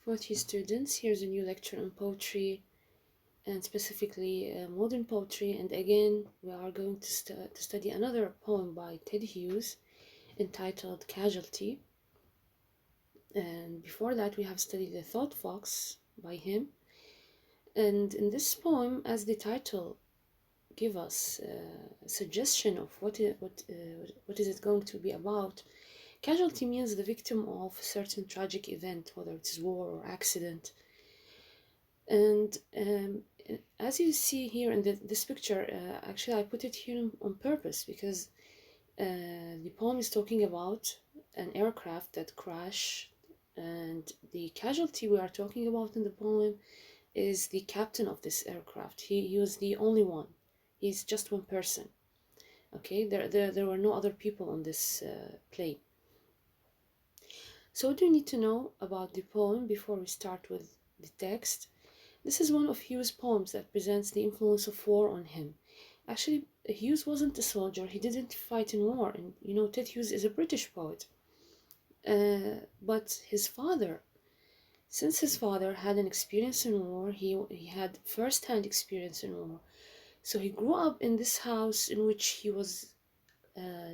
Poetry students, here's a new lecture on poetry and specifically modern poetry. And again, we are going to study another poem by Ted Hughes entitled Casualty. And before that, we have studied The Thought Fox by him. And in this poem, as the title give us a suggestion of what is it going to be about, casualty means the victim of a certain tragic event, whether it's war or accident. And as you see here in this picture, actually I put it here on purpose because the poem is talking about an aircraft that crashed, and the casualty we are talking about in the poem is the captain of this aircraft. He was the only one. He's just one person. Okay, there were no other people on this plane. So what do you need to know about the poem before we start with the text? This is one of Hughes' poems that presents the influence of war on him. Actually, Hughes wasn't a soldier. He didn't fight in war. And Ted Hughes is a British poet. But his father, since his father had an experience in war, he had first-hand experience in war. So he grew up in this house in which he was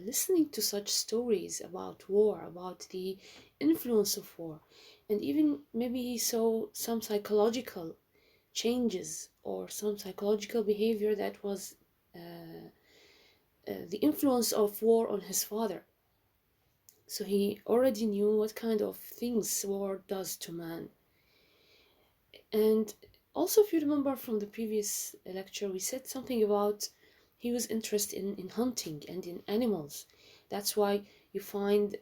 listening to such stories about war, about the influence of war. And even maybe he saw some psychological changes or some psychological behavior that was the influence of war on his father. So he already knew what kind of things war does to man. And also, if you remember from the previous lecture, we said something about he was interested in hunting and in animals. That's why you find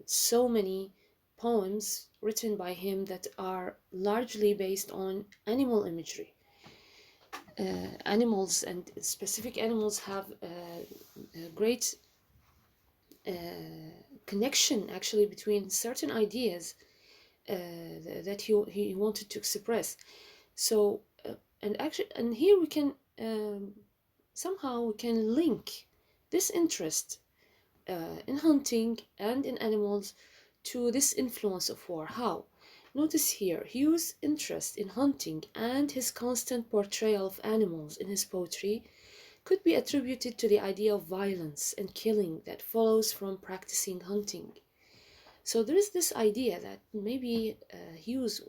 so many poems written by him that are largely based on animal imagery. Animals and specific animals have a great connection actually between certain ideas that he wanted to express. So and here we can somehow we can link this interest in hunting and in animals to this influence of war. How? Notice here Hughes' interest in hunting and his constant portrayal of animals in his poetry could be attributed to the idea of violence and killing that follows from practicing hunting. So there is this idea that maybe Hughes'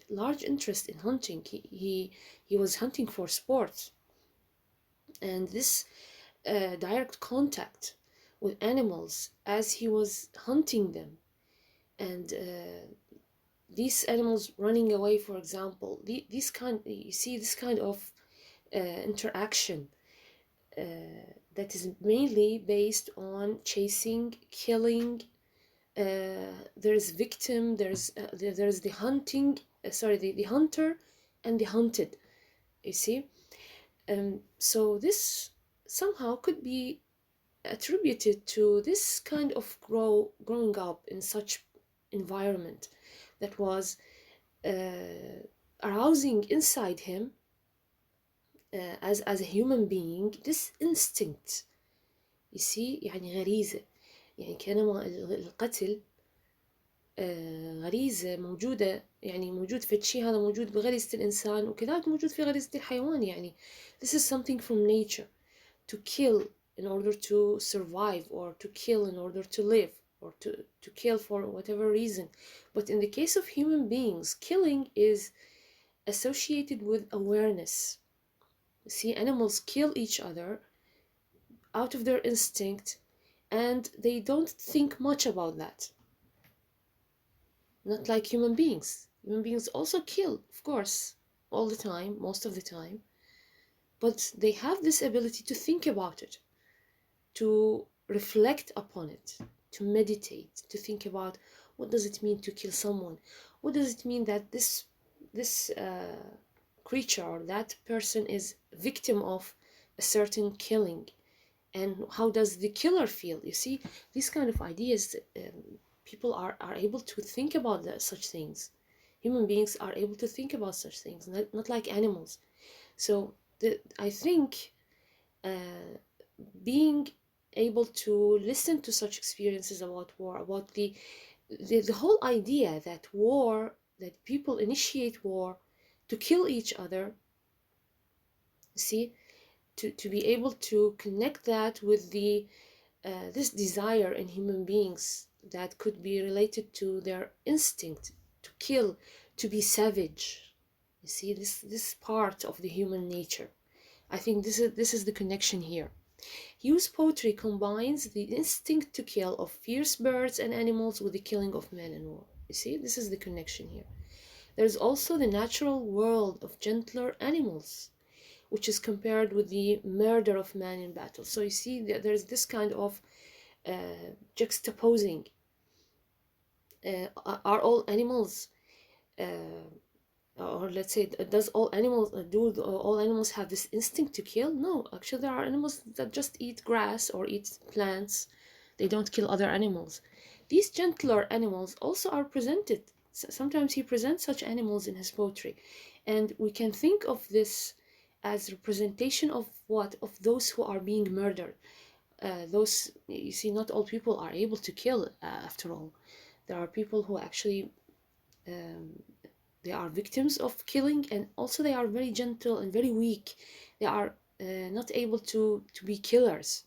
large interest in hunting, he was hunting for sport, and this direct contact with animals as he was hunting them, and these animals running away, for example, you see this kind of interaction that is mainly based on chasing, killing. There's victim, there's the hunting, the hunter and the hunted. You see, so this somehow could be attributed to this kind of growing up in such environment that was arousing inside him as a human being this instinct. You see, يعني غريزة، يعني كان القتل غريزة موجودة، يعني موجود في الشيء هذا موجود بغريزة الإنسان وكذلك موجود في غريزة الحيوان. يعني this is something from nature, to kill in order to survive, or to kill in order to live, or to kill for whatever reason. But in the case of human beings, killing is associated with awareness. See, animals kill each other out of their instinct, and they don't think much about that. Not like human beings. Human beings also kill, of course, all the time, most of the time. But they have this ability to think about it, to reflect upon it, to meditate, to think about what does it mean to kill someone? What does it mean that this creature or that person is victim of a certain killing? And how does the killer feel? You see, these kind of ideas, people are able to think about such things. Human beings are able to think about such things, not like animals. So I think being able to listen to such experiences about war, about the the whole idea that war, that people initiate war to kill each other, see, to be able to connect that with the this desire in human beings that could be related to their instinct to kill, to be savage. You see, this part of the human nature. I think this is the connection here. Hughes' poetry combines the instinct to kill of fierce birds and animals with the killing of men in war. You see, this is the connection here. There's also the natural world of gentler animals, which is compared with the murder of man in battle. So you see, there's this kind of juxtaposing. Are all animals, uh, or let's say, does all animals do all animals have this instinct to kill? No, actually, there are animals that just eat grass or eat plants. They don't kill other animals. These gentler animals also are presented. Sometimes he presents such animals in his poetry, and we can think of this as representation of what? Of those who are being murdered. Those, you see, not all people are able to kill, after all. There are people who actually um, they are victims of killing, and also they are very gentle and very weak. They are not able to be killers.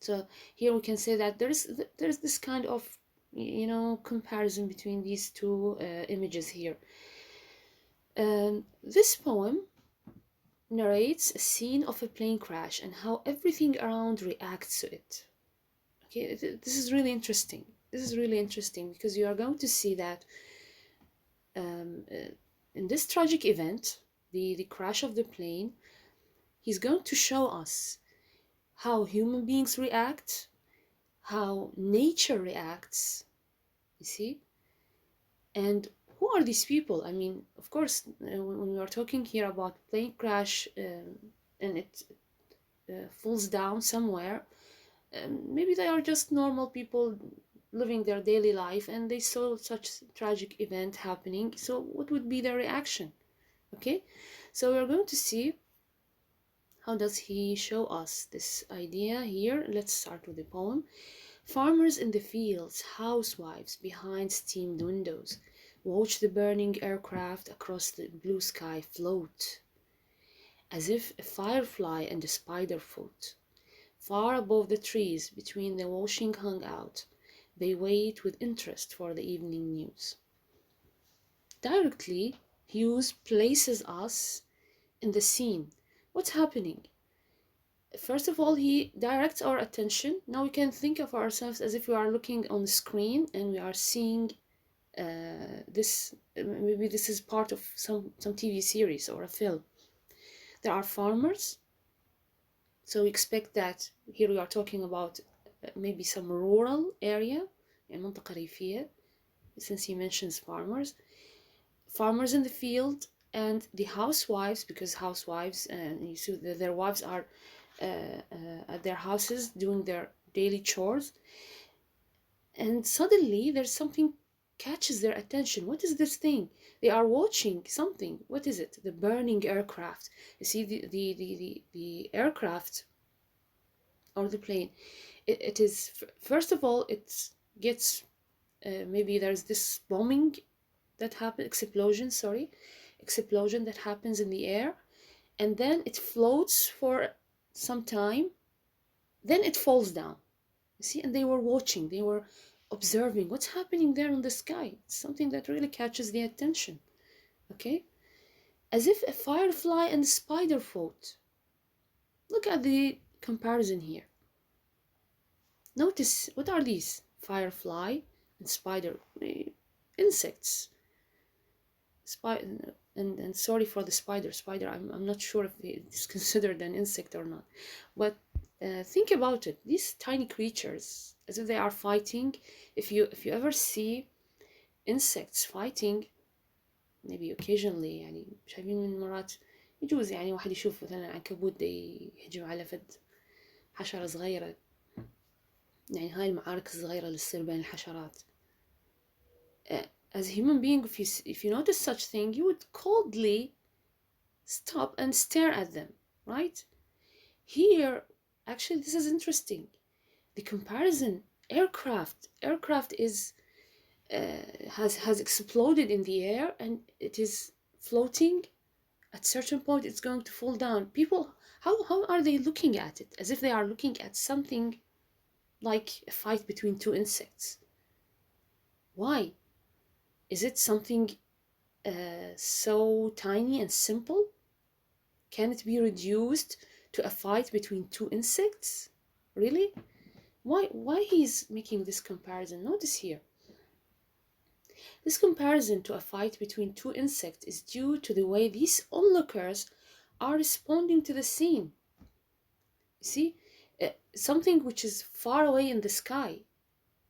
So here we can say that there's this kind of, comparison between these two images here. This poem narrates a scene of a plane crash and how everything around reacts to it. Okay, this is really interesting. This is really interesting because you are going to see that um, uh, in this tragic event, the crash of the plane, he's going to show us how human beings react, how nature reacts, you see, and who are these people? I mean, of course, when we are talking here about plane crash, and it falls down somewhere, maybe they are just normal people living their daily life and they saw such tragic event happening. So what would be their reaction? Okay, so we're going to see how does he show us this idea here. Let's start with the poem. Farmers in the fields, housewives behind steamed windows, watch the burning aircraft across the blue sky float, as if a firefly and a spider fought. Far above the trees, between the washing hung out, they wait with interest for the evening news. Directly, Hughes places us in the scene. What's happening? First of all, he directs our attention. Now we can think of ourselves as if we are looking on the screen and we are seeing this. Maybe this is part of some TV series or a film. There are farmers, so we expect that here we are talking about maybe some rural area, يعني منطقة ريفية, since he mentions farmers in the field, and the housewives, because housewives, and you see that their wives are at their houses doing their daily chores, and suddenly there's something catches their attention. What is this thing? They are watching something. What is it? The burning aircraft. You see, the aircraft or the plane, it is, first of all, it gets, maybe there's this bombing that happens, explosion that happens in the air, and then it floats for some time, then it falls down. You see, and they were watching, they were observing what's happening there in the sky. It's something that really catches the attention. Okay, as if a firefly and a spider fought. Look at the comparison here. Notice, what are these? Firefly and spider, insects. And sorry for the spider. I'm not sure if it's considered an insect or not. But think about it. These tiny creatures, as if they are fighting. If you ever see insects fighting, maybe occasionally, يعني شايفين من مرات يجوز يعني واحد يشوف مثلا عنكبوت ده يهجم على فد حشرة صغيرة. يعني هاي المعارك الصغيرة اللي تصير بين الحشرات. As a human being, if you notice such thing, you would coldly stop and stare at them, right? Here, actually, this is interesting. The comparison, aircraft is has exploded in the air and it is floating. At certain point it's going to fall down. People, how are they looking at it? As if they are looking at something like a fight between two insects. Why? Is it something so tiny and simple? Can it be reduced to a fight between two insects? Really? Why he's making this comparison? Notice here. This comparison to a fight between two insects is due to the way these onlookers are responding to the scene. You see, something which is far away in the sky,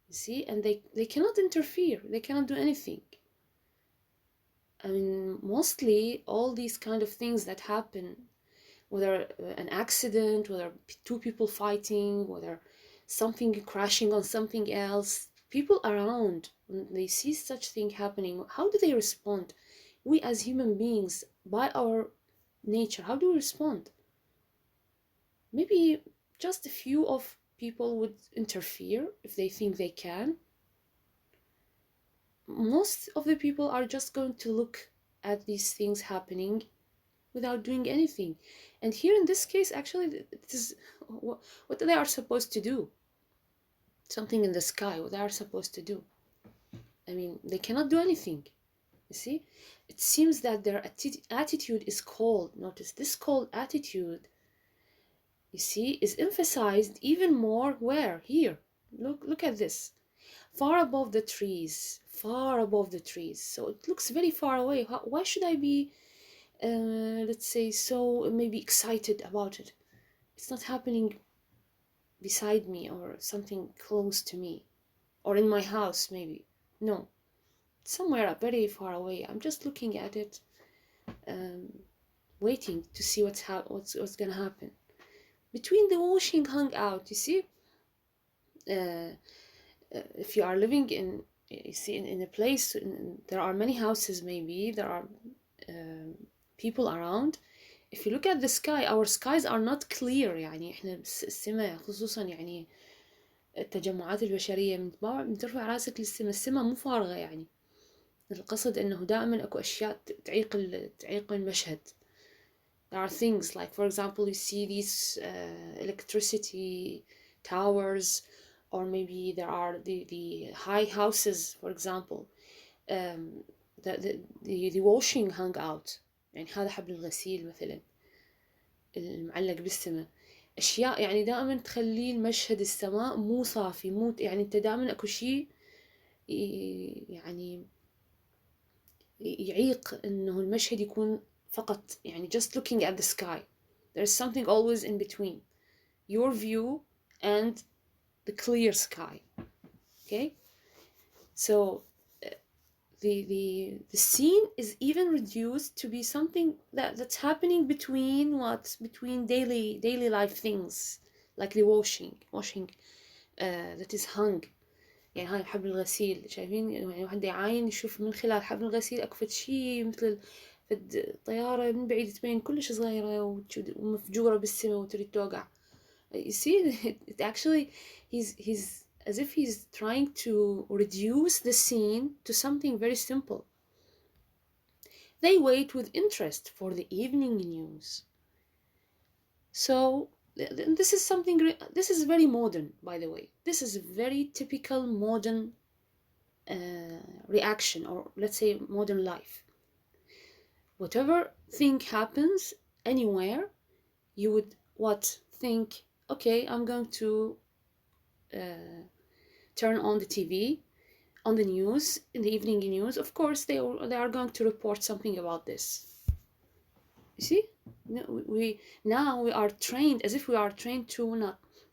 you see, and they cannot interfere, they cannot do anything. I mean, mostly all these kind of things that happen, whether an accident, whether two people fighting, whether something crashing on something else, people around, when they see such thing happening, how do they respond? We as human beings, by our nature, how do we respond? Maybe just a few of people would interfere if they think they can. Most of the people are just going to look at these things happening without doing anything. And here in this case, actually, it is what they are supposed to do. Something in the sky, what they are supposed to do. I mean, they cannot do anything. You see? It seems that their attitude is cold. Notice this cold attitude, you see, is emphasized even more where? Here. Look at this. Far above the trees. Far above the trees. So it looks very far away. Why should I be, let's say, so maybe excited about it? It's not happening beside me or something close to me. Or in my house, maybe. No. It's somewhere very far away. I'm just looking at it, waiting to see what's gonna happen. Between the washing hung out, you see, if you are living in, you see, in a place, there are many houses, maybe there are people around. If you look at the sky, our skies are not clear. يعني احنا السماء خصوصا يعني التجمعات البشرية من ترفع راسك للسماء، السماء مو فارغة يعني. القصد انه دائما اكو اشياء تعيق المشهد. There are things like, for example, you see these electricity towers, or maybe there are the high houses, for example. The washing hung out. يعني هذا حبل الغسيل مثلا المعلق بالسماء. أشياء يعني دائما تخلي المشهد السماء مو صافي، مو يعني أنت دائما أكو شيء يعني يعيق إنه المشهد يكون فقط يعني just looking at the sky. There's something always in between your view and the clear sky. Okay, so the scene is even reduced to be something that's happening between daily life things, like the washing that is hung. يعني هاي حبل الغسيل، شايفين يعني واحد يعاين يشوف من خلال حبل الغسيل أكو شيء مثل الطيارة من بعيد تبين كلش صغيرة ومفجورة بالسماء وتريد توقع. You see, it actually he's as if he's trying to reduce the scene to something very simple. They wait with interest for the evening news. So this is very modern, by the way. This is a very typical modern reaction, or let's say modern life. Whatever thing happens anywhere, you would think, okay, I'm going to turn on the TV, on the news, in the evening news. Of course, they are going to report something about this. You see, we are trained, as if we are trained to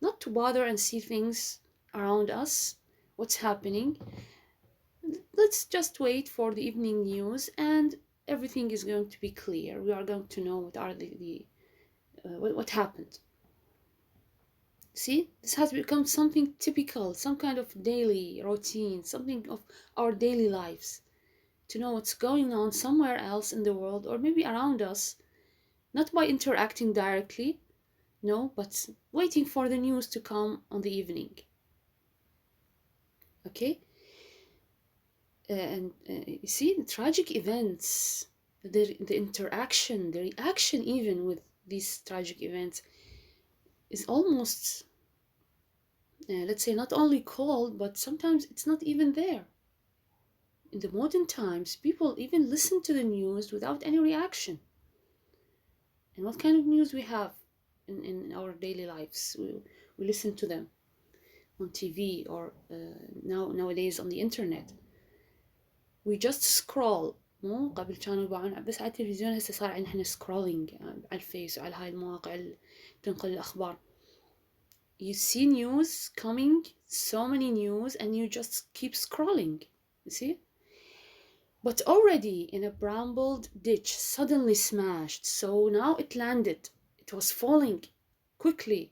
not to bother and see things around us, what's happening. Let's just wait for the evening news, and everything is going to be clear. We are going to know what are what happened. See, this has become something typical, some kind of daily routine, something of our daily lives, to know what's going on somewhere else in the world, or maybe around us, not by interacting directly, no, but waiting for the news to come on the evening. Okay? You see, the tragic events, the interaction, the reaction even with these tragic events is almost, let's say, not only cold, but sometimes it's not even there. In the modern times, people even listen to the news without any reaction. And what kind of news we have in our daily lives? We listen to them on TV or nowadays on the internet. We just scroll. مو قبل كانوا يباعون بس على التلفزيون، هسه صار عندنا احنا سكرولينج على الفيس وعلى هاي المواقع اللي تنقل الأخبار. You see news coming, so many news, and you just keep scrolling. You see? But already in a brambled ditch, suddenly smashed. So now it landed. It was falling quickly.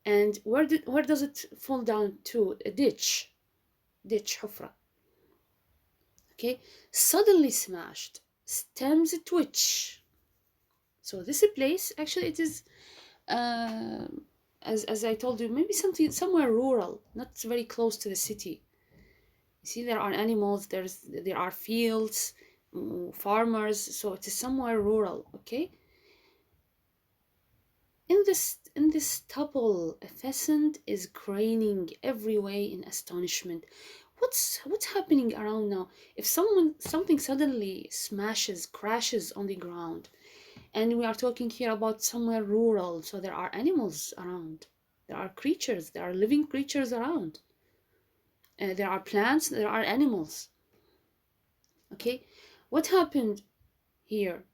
And where does it fall down to? A ditch. Ditch, حفرة. Okay, suddenly smashed. Stems twitch. So this place, actually, it is, as I told you, maybe something somewhere rural, not very close to the city. You see, there are animals. There are fields, farmers. So it is somewhere rural. Okay. In this topple, a pheasant is craning every way in astonishment. What's happening around now? If something suddenly smashes, crashes on the ground, and we are talking here about somewhere rural, so there are animals around, there are creatures, there are living creatures around, there are plants, there are animals. Okay, what happened here?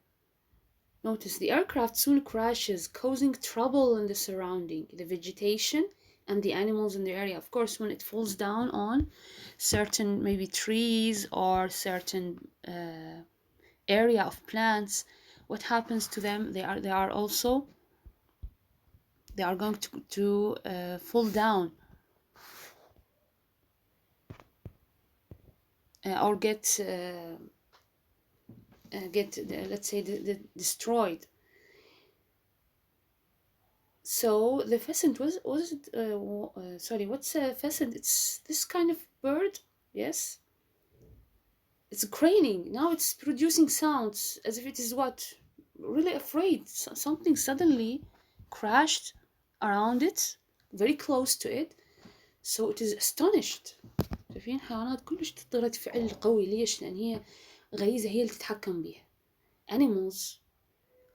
Notice the aircraft soon crashes, causing trouble in the surrounding, the vegetation and the animals in the area. Of course, when it falls down on certain maybe trees or certain area of plants, what happens to them? They are going to fall down or get let's say destroyed. So the pheasant was it sorry, what's a pheasant? It's this kind of bird. Yes, it's craning. Now it's producing sounds as if it is what, really afraid. Something suddenly crashed around it, very close to it, so it is astonished. شايفين حيوانات كلش تضطر فعل قوي. ليش؟ لأن هي غريزة هي اللي تتحكم بيها. Animals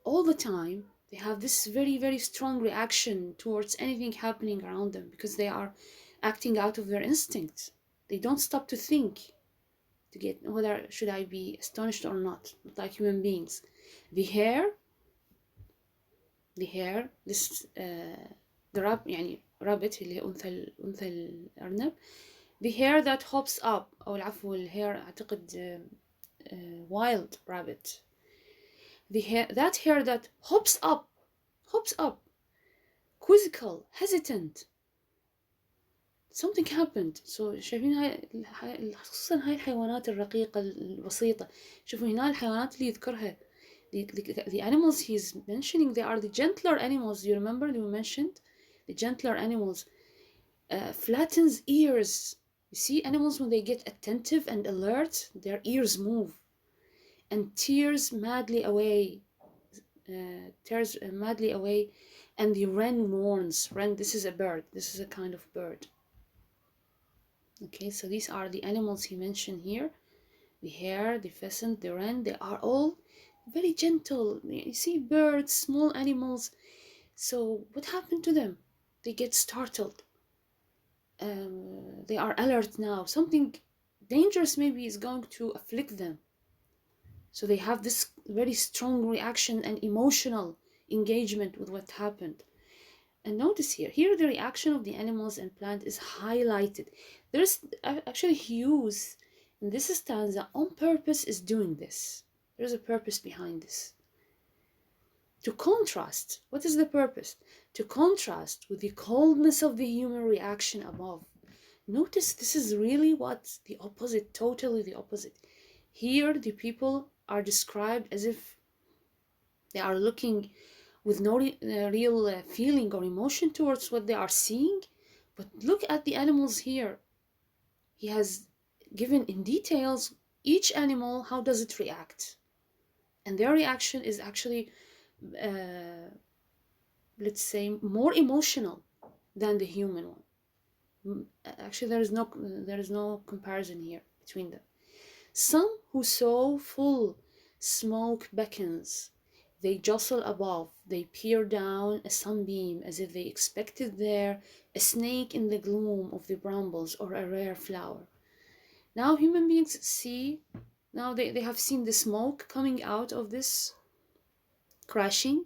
all the time, they have this very very strong reaction towards anything happening around them because they are acting out of their instincts. They don't stop to think to get whether should I be astonished or not, like human beings. The hare, this the يعني rabbit اللي هي أنثى الأرنب. The hare that hops up، أو العفو الهare أعتقد wild rabbit. That hare that hops up, quizzical, hesitant. Something happened. So شايفين هاي خصوصا هاي الحيوانات الرقيقة البسيطة. شوفوا هنا الحيوانات اللي يذكرها. The animals he's mentioning, they are the gentler animals. You remember we mentioned the gentler animals. Flattens ears. You see, animals when they get attentive and alert, their ears move and tears madly away. And the wren warns. Wren, this is a bird. This is a kind of bird. Okay, so these are the animals he mentioned here. The hare, the pheasant, the wren, they are all very gentle. You see, birds, small animals. So what happened to them? They get startled. They are alert now. Something dangerous maybe is going to afflict them. So they have this very strong reaction and emotional engagement with what happened. And notice here the reaction of the animals and plant is highlighted. There's actually Hughes in this stanza on purpose is doing this. There's a purpose behind this. To contrast, what is the purpose? To contrast with the coldness of the human reaction above. Notice this is really what the opposite, totally the opposite. Here the people are described as if they are looking with no real feeling or emotion towards what they are seeing. But look at the animals here. He has given in details each animal, how does it react. And their reaction is actually, uh, let's say, more emotional than the human one. Actually, there is no comparison here between them. Some who saw full smoke beckons, they jostle above, they peer down a sunbeam as if they expected there a snake in the gloom of the brambles or a rare flower. Now human beings see, now they have seen the smoke coming out of this crashing.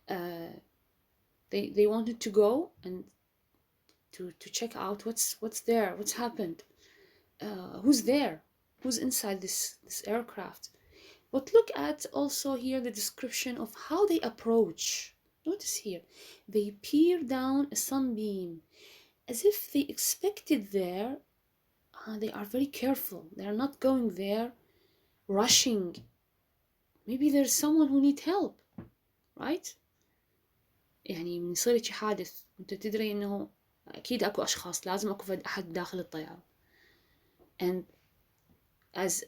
Uh, they wanted to go and to check out what's there, what's happened, who's there, who's inside this aircraft. But look at also here the description of how they approach. Notice here, they peer down a sunbeam as if they expected there. They are very careful. They are not going there rushing. Maybe there's someone who need help, right? يعني من يصير شي حادث وانت تدري انه اكيد اكو اشخاص، لازم اكو فد احد داخل الطيارة. And as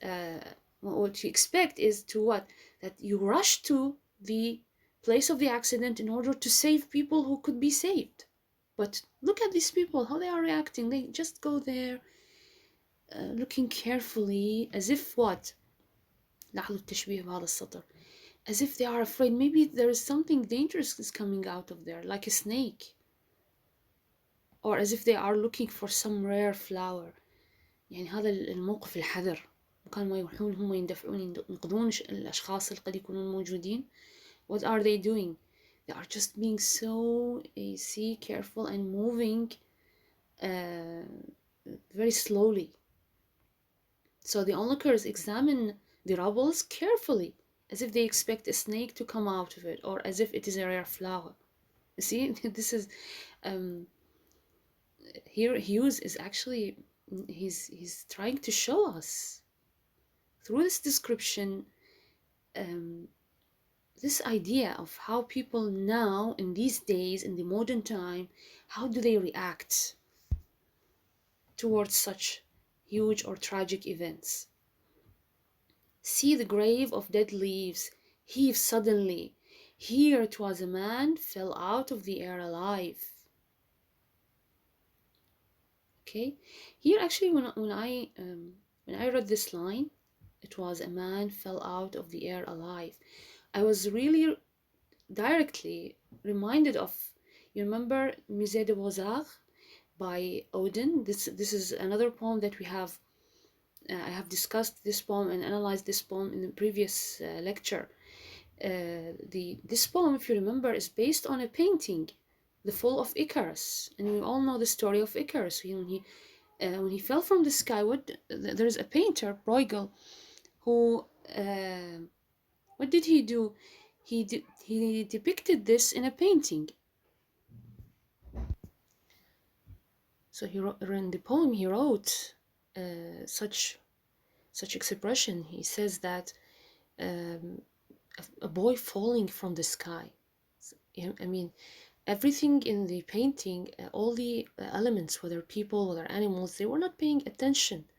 what you expect is to what? That you rush to the place of the accident in order to save people who could be saved. But look at these people, how they are reacting. They just go there looking carefully as if what? لاحظوا التشبيه بهذا السطر. As if they are afraid maybe there is something dangerous is coming out of there, like a snake. Or as if they are looking for some rare flower. يعني هذا الموقف الحذر، مكان ما يروحون هم يندفعون ينقذون الأشخاص اللي قد يكونون موجودين. What are they doing? They are just being so, careful and moving very slowly. So the onlookers examine the rubbles carefully, as if they expect a snake to come out of it, or as if it is a rare flower. You see, this is here Hughes is actually he's trying to show us through this description this idea of how people now in these days in the modern time, how do they react towards such huge or tragic events. See the grave of dead leaves heave suddenly. Here 'twas a man fell out of the air alive. Okay, here actually when I read this line, it was a man fell out of the air alive, I was really directly reminded of, you remember Musée de Beaux-Arts by Odin? This is another poem that we have. I have discussed this poem and analyzed this poem in the previous lecture. This poem, if you remember, is based on a painting, The Fall of Icarus, and we all know the story of Icarus. When he fell from the sky, there is a painter, Bruegel, who what did he do? He depicted this in a painting. So in the poem he wrote such expression. He says that a boy falling from the sky. I mean, everything in the painting, all the elements, whether people, whether animals, they were not paying attention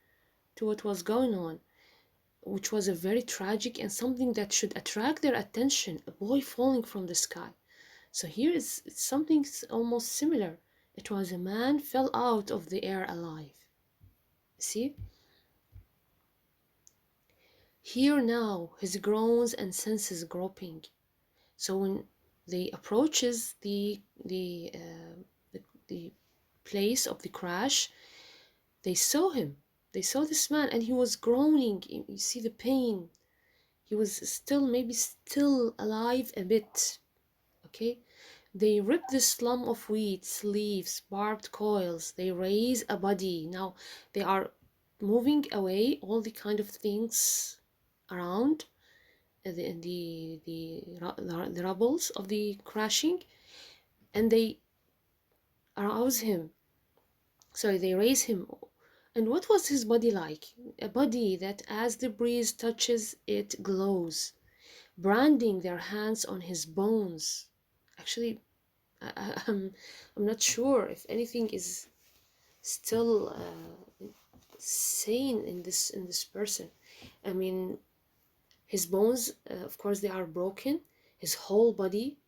to what was going on, which was a very tragic and something that should attract their attention, a boy falling from the sky. So here it's something almost similar. It was a man fell out of the air alive. See? Here now his groans and senses groping. So when they approaches the place of the crash, they saw him. They saw this man, and he was groaning. You see the pain. He was maybe still alive a bit. Okay, they rip the slum of wheat, leaves, barbed coils. They raise a body. Now they are moving away all the kind of things around the rubbles of the crashing, and they arouse him. So they raise him. And what was his body like? A body that as the breeze touches it glows, branding their hands on his bones. Actually, I'm not sure if anything is still sane in this person. I mean, his bones, of course, they are broken. His whole body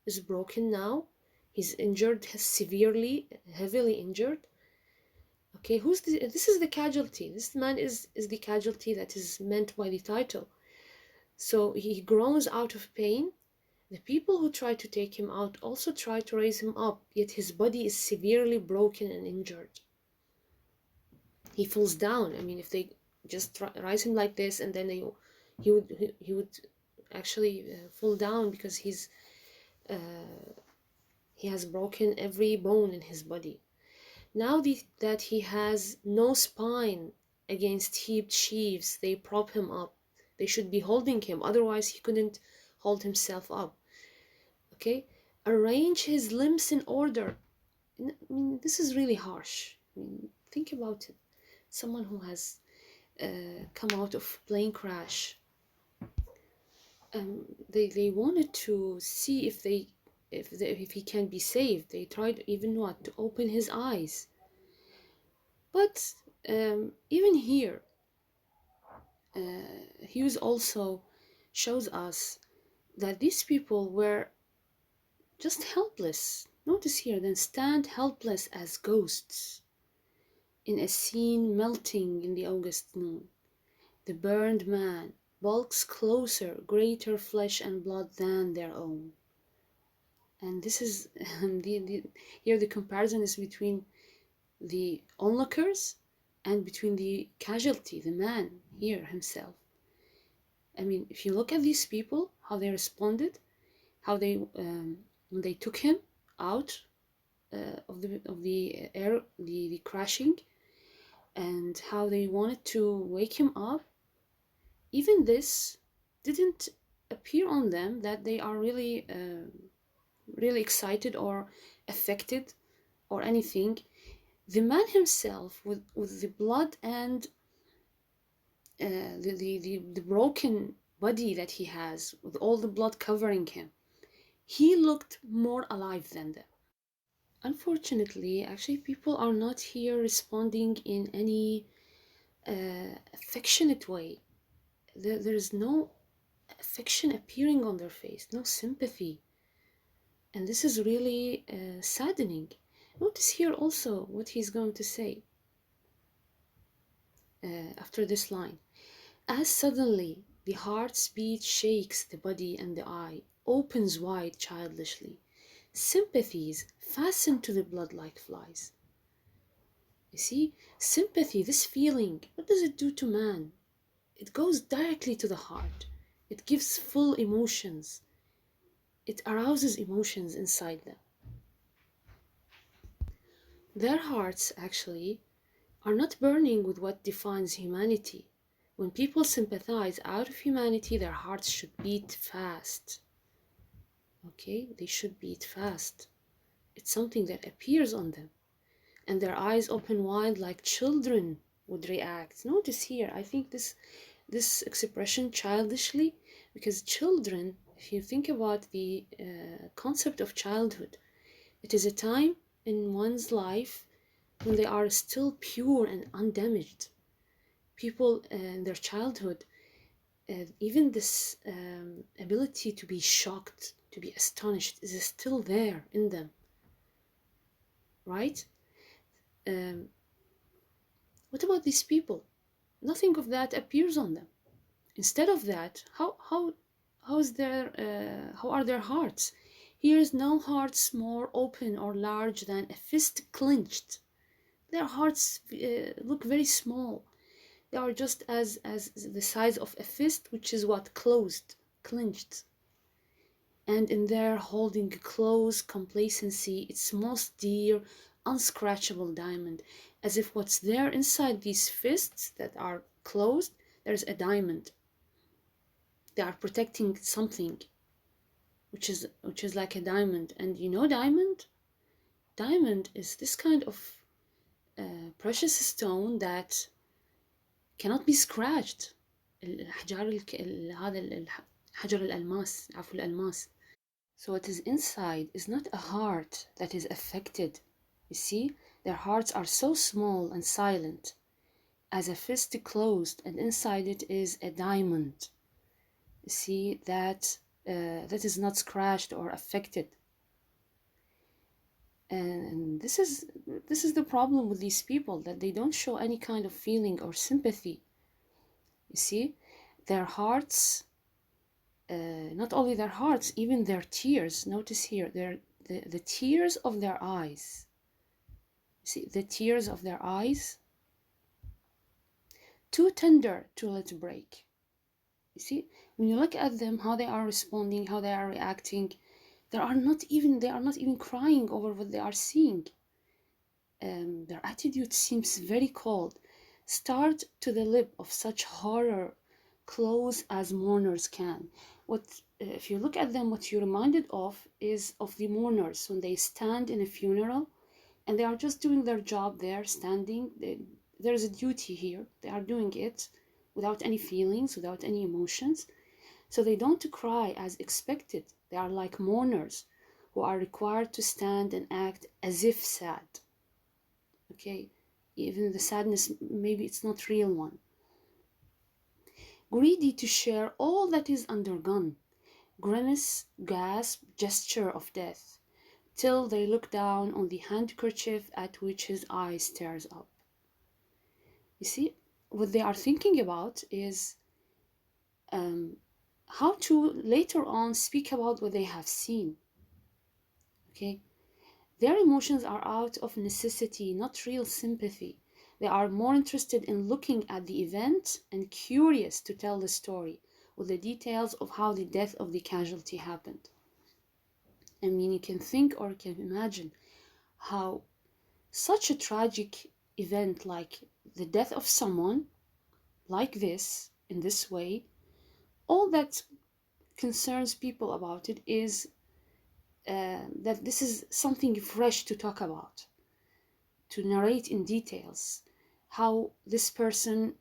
is broken now. He's injured, severely, heavily injured. Okay, this is the casualty. This man is the casualty that is meant by the title. So he groans out of pain. The people who try to take him out also try to raise him up, yet his body is severely broken and injured. He falls down. I mean, if they just rise him like this, and then he would actually fall down, because he has broken every bone in his body. Now that he has no spine against heaped sheaves, they prop him up. They should be holding him, otherwise he couldn't hold himself up. Okay? Arrange his limbs in order. I mean, this is really harsh. I mean, think about it. Someone who has come out of plane crash. They wanted to see if he can be saved. They tried even to open his eyes. But even here, Hughes also shows us that these people were just helpless. Notice here, then stand helpless as ghosts in a scene melting in the August noon. The burned man bulks closer, greater flesh and blood than their own. And this is here the comparison is between the onlookers and between the casualty, the man here himself. I mean, if you look at these people, how they responded, how they when they took him out of the air, the crashing, and how they wanted to wake him up, even this didn't appear on them that they are really excited or affected or anything. The man himself, with the blood and the broken body that he has, with all the blood covering him, he looked more alive than them. Unfortunately, actually, people are not here responding in any affectionate way. There is no affection appearing on their face, no sympathy. And this is really saddening. Notice here also what he's going to say after this line. As suddenly the heart's beat shakes the body, and the eye opens wide childishly. Sympathies fasten to the blood like flies. You see, sympathy, this feeling, what does it do to man? It goes directly to the heart. It gives full emotions. It arouses emotions inside them. Their hearts, actually, are not burning with what defines humanity. When people sympathize out of humanity, their hearts should beat fast. Okay? They should beat fast. It's something that appears on them. And their eyes open wide like children would react. Notice here, I think this expression childishly, because children, if you think about the concept of childhood, it is a time in one's life when they are still pure and undamaged. People in their childhood, even this ability to be shocked, to be astonished, is still there in them, right? What about these people? Nothing of that appears on them. Instead of that, how are their hearts? Here is no hearts more open or large than a fist clenched. Their hearts look very small. They are just as the size of a fist, which is what? Closed, clenched. And in their holding close complacency, its most dear, unscratchable diamond, as if what's there inside these fists that are closed, there's a diamond. They are protecting something, which is like a diamond. And you know, diamond is this kind of precious stone that cannot be scratched. هذا حجر الألماس، عفوا الألماس. So what is inside is not a heart that is affected. You see, their hearts are so small and silent. as a fist closed, and inside it is a diamond. See that that is not scratched or affected. And this is the problem with these people, that they don't show any kind of feeling or sympathy. You see, their hearts, not only their hearts, even their tears. Notice here, the tears of their eyes. See, the tears of their eyes, too tender to let break. You see, when you look at them, how they are responding, how they are reacting, they are not even crying over what they are seeing. Their attitude seems very cold. Start to the lip of such horror, close as mourners can. What if you look at them? What you're reminded of is of the mourners when they stand in a funeral, and they are just doing their job there, standing. There's a duty here. They are doing it without any feelings, without any emotions. So they don't cry as expected. They are like mourners who are required to stand and act as if sad. Okay, even the sadness, maybe it's not real one. Greedy to share all that is undergone, grimace, gasp, gesture of death, till they look down on the handkerchief at which his eye stares up. You see, what they are thinking about is how to later on speak about what they have seen. Okay, their emotions are out of necessity, not real sympathy. They are more interested in looking at the event and curious to tell the story with the details of how the death of the casualty happened. I mean, you can think or can imagine how such a tragic event like the death of someone like this, in this way, all that concerns people about it is that this is something fresh to talk about, to narrate in details how this person,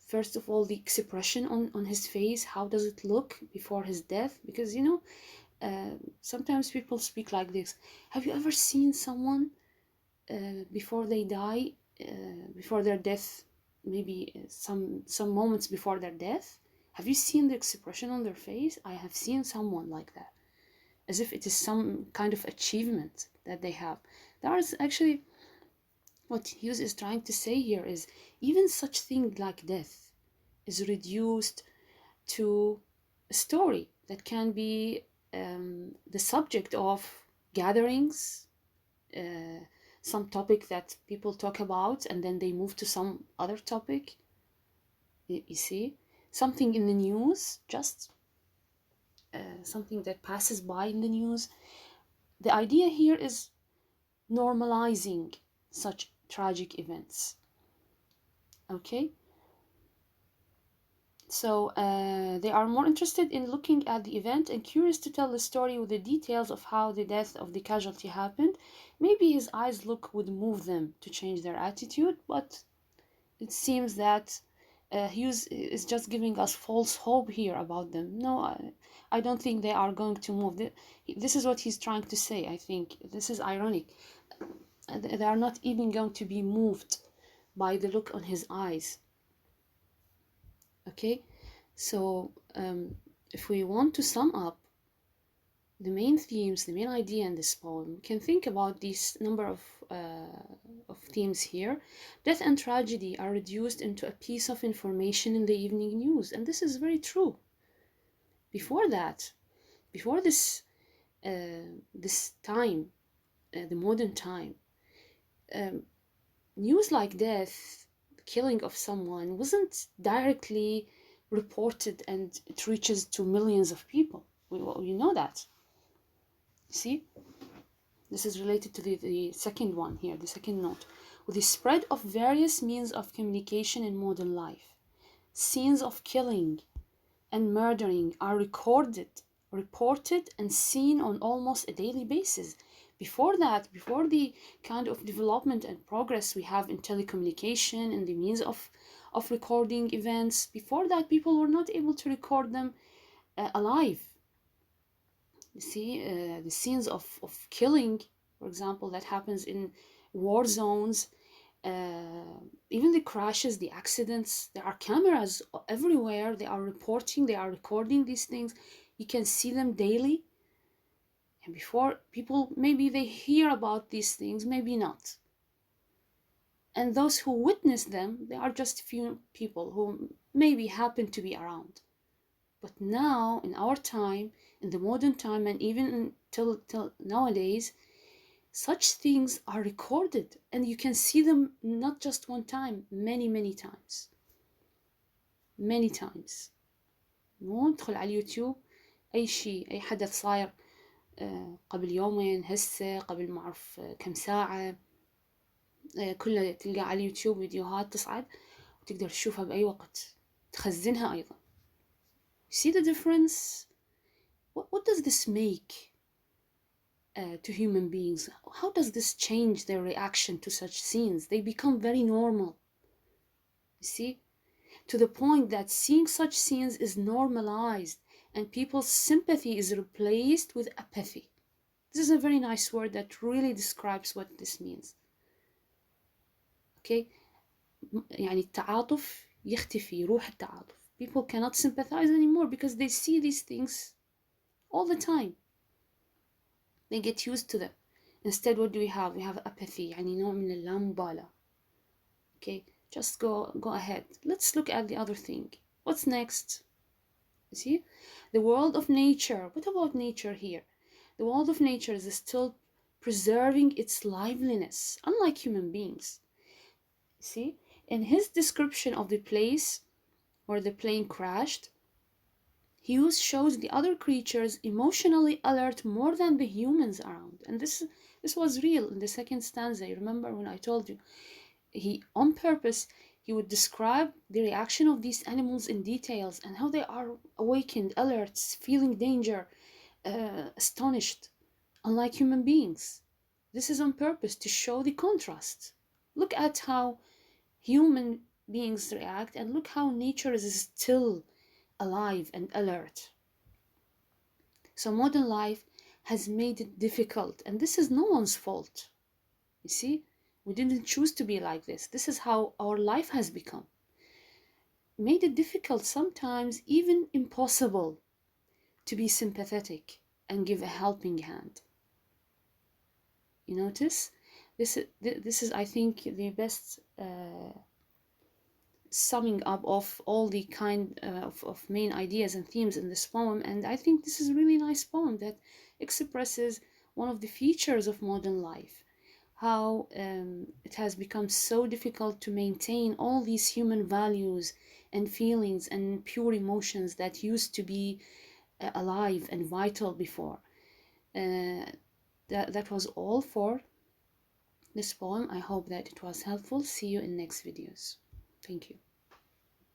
first of all, the expression on his face, how does it look before his death? Because, sometimes people speak like this. Have you ever seen someone before they die, before their death, maybe some moments before their death? Have you seen the expression on their face? I have seen someone like that, as if it is some kind of achievement that they have. There is actually, what Hughes is trying to say here is, even such thing like death is reduced to a story that can be the subject of gatherings, some topic that people talk about, and then they move to some other topic. You see, something in the news, just something that passes by in the news. The idea here is normalizing such tragic events. Okay, so they are more interested in looking at the event and curious to tell the story with the details of how the death of the casualty happened. Maybe his eyes look would move them to change their attitude, but it seems that Hughes is just giving us false hope here about them. No, I don't think they are going to move. This is what he's trying to say. I think this is ironic. They are not even going to be moved by the look on his eyes. Okay, so if we want to sum up the main themes, the main idea in this poem, we can think about these number of themes here. Death and tragedy are reduced into a piece of information in the evening news, and this is very true. Before that, before this time, the modern time, news like death, killing of someone, wasn't directly reported and it reaches to millions of people. We know that. See, this is related to the second one here, the second note. With the spread of various means of communication in modern life, scenes of killing and murdering are recorded, reported, and seen on almost a daily basis. Before that, before the kind of development and progress we have in telecommunication and the means of recording events, before that, people were not able to record them alive. You see, the scenes of killing, for example, that happens in war zones, Even the crashes, the accidents, there are cameras everywhere. They are reporting, they are recording these things. You can see them daily. And before, people, maybe they hear about these things, maybe not. And those who witness them, they are just few people who maybe happen to be around. But now, in our time, in the modern time, and even till nowadays, such things are recorded, and you can see them not just one time, many times. many times. ندخل على اليوتيوب، أي شيء، أي حدث صاير قبل يومين، هسه، قبل ما أعرف كم ساعة، كلها تلقى على اليوتيوب فيديوهات تصعد وتقدر تشوفها بأي وقت، تخزنها أيضا. See the difference? What does this make to human beings? How does this change their reaction to such scenes? They become very normal. You see? To the point that seeing such scenes is normalized and people's sympathy is replaced with apathy. This is a very nice word that really describes what this means. Okay? يعني التعاطف يختفي، يروح التعاطف. People cannot sympathize anymore because they see these things all the time. They get used to them. Instead, what do we have? We have apathy، يعني نوع من اللامبالاة. Okay, just go ahead. Let's look at the other thing. What's next? You see? The world of nature. What about nature here? The world of nature is still preserving its liveliness, unlike human beings. See? In his description of the place where the plane crashed, Hughes shows the other creatures emotionally alert more than the humans around. And this was real in the second stanza. You remember when I told you? He, on purpose, he would describe the reaction of these animals in details and how they are awakened, alert, feeling danger, astonished, unlike human beings. This is on purpose to show the contrast. Look at how human beings react and look how nature is still alive and alert. So modern life has made it difficult, and this is no one's fault. You see, we didn't choose to be like this. This is how our life has become. Made it difficult, sometimes even impossible, to be sympathetic and give a helping hand. You notice? This is, I think, the best summing up of all the kind of main ideas and themes in this poem. And I think this is a really nice poem that expresses one of the features of modern life, how it has become so difficult to maintain all these human values and feelings and pure emotions that used to be alive and vital before. That was all for this poem. I hope that it was helpful. See you in next videos. Thank you.